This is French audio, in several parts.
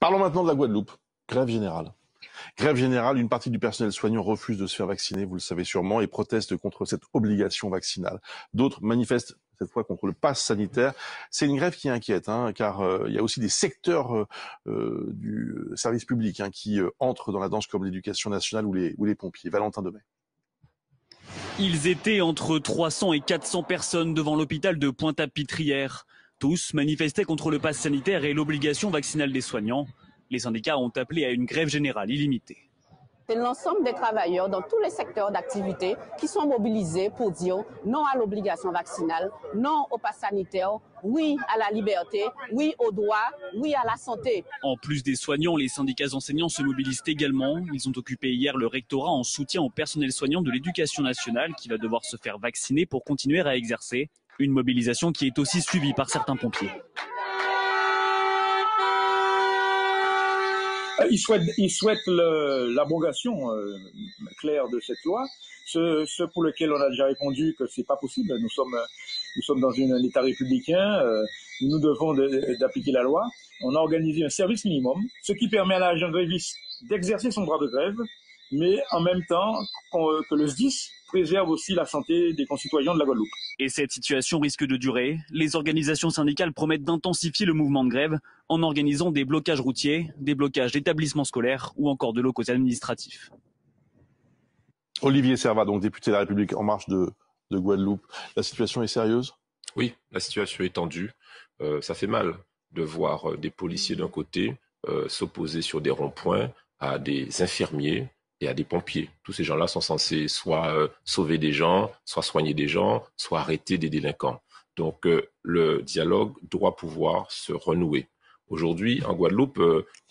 Parlons maintenant de la Guadeloupe. Grève générale. Grève générale, une partie du personnel soignant refuse de se faire vacciner, vous le savez sûrement, et proteste contre cette obligation vaccinale. D'autres manifestent cette fois contre le pass sanitaire. C'est une grève qui inquiète, car il y a aussi des secteurs du service public qui entrent dans la danse, comme l'éducation nationale ou les pompiers. Valentin Demey. Ils étaient entre 300 et 400 personnes devant l'hôpital de Pointe-à-Pitrière. Tous manifestaient contre le pass sanitaire et l'obligation vaccinale des soignants. Les syndicats ont appelé à une grève générale illimitée. C'est l'ensemble des travailleurs dans tous les secteurs d'activité qui sont mobilisés pour dire non à l'obligation vaccinale, non au pass sanitaire, oui à la liberté, oui aux droits, oui à la santé. En plus des soignants, les syndicats enseignants se mobilisent également. Ils ont occupé hier le rectorat en soutien au personnel soignant de l'éducation nationale qui va devoir se faire vacciner pour continuer à exercer. Une mobilisation qui est aussi suivie par certains pompiers. Ils souhaitent l'abrogation claire de cette loi, ce pour lequel on a déjà répondu que c'est pas possible. Nous sommes dans un État républicain, nous devons d'appliquer la loi. On a organisé un service minimum, ce qui permet à l'agent gréviste d'exercer son droit de grève, mais en même temps que le SDIS préserve aussi la santé des concitoyens de la Guadeloupe. Et cette situation risque de durer. Les organisations syndicales promettent d'intensifier le mouvement de grève en organisant des blocages routiers, des blocages d'établissements scolaires ou encore de locaux administratifs. Olivier Servat, donc député de la République En Marche de Guadeloupe. La situation est sérieuse ? Oui, la situation est tendue. Ça fait mal de voir des policiers d'un côté s'opposer sur des ronds-points à des infirmiers et à des pompiers. Tous ces gens-là sont censés soit sauver des gens, soit soigner des gens, soit arrêter des délinquants. Donc le dialogue doit pouvoir se renouer. Aujourd'hui, en Guadeloupe,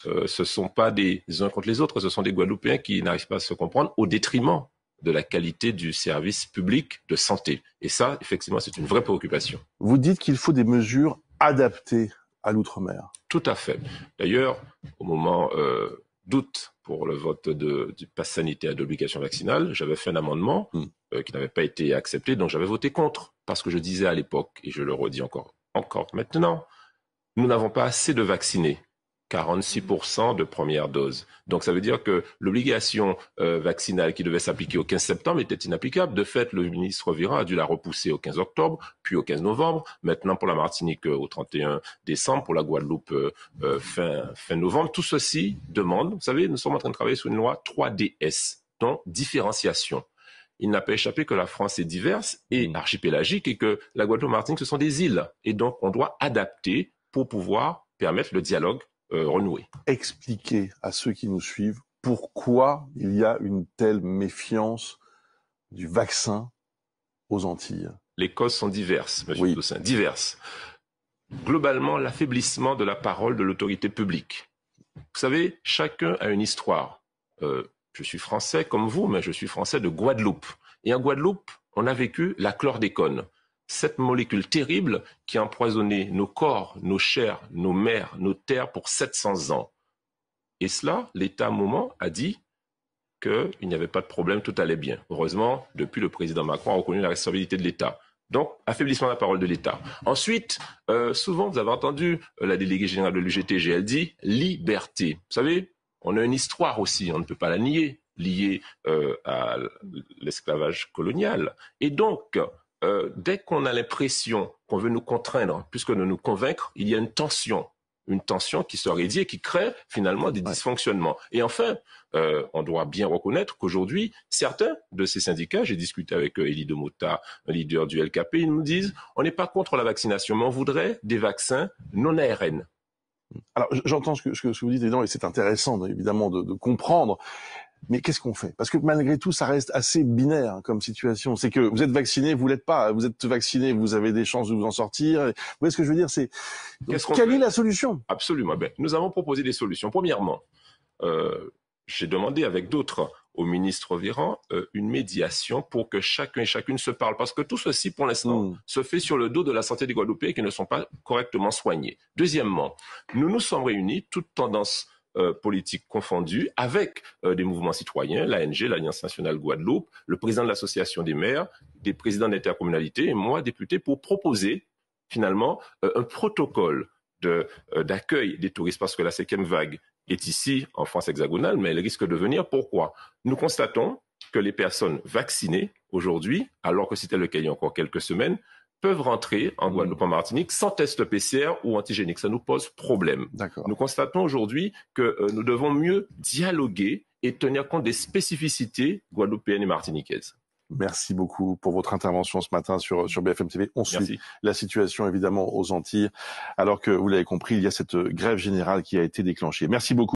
ce ne sont pas des uns contre les autres, ce sont des Guadeloupéens qui n'arrivent pas à se comprendre au détriment de la qualité du service public de santé. Et ça, effectivement, c'est une vraie préoccupation. Vous dites qu'il faut des mesures adaptées à l'outre-mer. Tout à fait. D'ailleurs, au moment d'août, pour le vote du pass sanitaire d'obligation vaccinale, j'avais fait un amendement qui n'avait pas été accepté, donc j'avais voté contre. Parce que je disais à l'époque, et je le redis encore maintenant, nous n'avons pas assez de vaccinés. 46% de première dose. Donc ça veut dire que l'obligation vaccinale qui devait s'appliquer au 15 septembre était inapplicable. De fait, le ministre Véran a dû la repousser au 15 octobre, puis au 15 novembre, maintenant pour la Martinique au 31 décembre, pour la Guadeloupe fin novembre. Tout ceci demande, vous savez, nous sommes en train de travailler sur une loi 3DS, dont différenciation. Il n'a pas échappé que la France est diverse et archipélagique et que la Guadeloupe et la Martinique, ce sont des îles. Et donc on doit adapter pour pouvoir permettre le dialogue renouer. Expliquez à ceux qui nous suivent pourquoi il y a une telle méfiance du vaccin aux Antilles. Les causes sont diverses, M. Toussaint, diverses. Globalement, l'affaiblissement de la parole de l'autorité publique. Vous savez, chacun a une histoire. Je suis français comme vous, mais je suis français de Guadeloupe. Et en Guadeloupe, on a vécu la chlordécone. Cette molécule terrible qui a empoisonné nos corps, nos chairs, nos mers, nos terres pour 700 ans. Et cela, l'État à un moment a dit qu'il n'y avait pas de problème, tout allait bien. Heureusement, depuis, le président Macron a reconnu la responsabilité de l'État. Donc, affaiblissement de la parole de l'État. Ensuite, souvent, vous avez entendu la déléguée générale de l'UGTG, elle dit liberté. Vous savez, on a une histoire aussi, on ne peut pas la nier, liée à l'esclavage colonial. Et donc, dès qu'on a l'impression qu'on veut nous contraindre, plus que de nous convaincre, il y a une tension qui se rédit et qui crée finalement des dysfonctionnements. Et enfin, on doit bien reconnaître qu'aujourd'hui, certains de ces syndicats, j'ai discuté avec Elie Domota, un leader du LKP, ils nous disent on n'est pas contre la vaccination, mais on voudrait des vaccins non ARN. Alors, j'entends ce que vous dites, et c'est intéressant, évidemment, de comprendre. Mais qu'est-ce qu'on fait? Parce que malgré tout, ça reste assez binaire comme situation. C'est que vous êtes vacciné, vous l'êtes pas. Vous êtes vacciné, vous avez des chances de vous en sortir. Vous voyez ce que je veux dire? Quelle est la solution? Absolument. Nous avons proposé des solutions. Premièrement, j'ai demandé avec d'autres au ministre Véran une médiation pour que chacun et chacune se parle. Parce que tout ceci, pour l'instant, se fait sur le dos de la santé des Guadeloupéens qui ne sont pas correctement soignés. Deuxièmement, nous nous sommes réunis, toutes tendances politiques confondues, avec des mouvements citoyens, l'ANG, l'Alliance nationale Guadeloupe, le président de l'association des maires, des présidents d'intercommunalités et moi, député, pour proposer finalement un protocole d'accueil des touristes, parce que la 5e vague est ici, en France hexagonale, mais elle risque de venir. Pourquoi? Nous constatons que les personnes vaccinées aujourd'hui, alors que c'était le cas il y a encore quelques semaines, peuvent rentrer en Guadeloupe, en Martinique, sans test PCR ou antigénique. Ça nous pose problème. Nous constatons aujourd'hui que nous devons mieux dialoguer et tenir compte des spécificités guadeloupéennes et martiniquaises. Merci beaucoup pour votre intervention ce matin sur BFM TV. On suit la situation évidemment aux Antilles, alors que vous l'avez compris, il y a cette grève générale qui a été déclenchée. Merci beaucoup.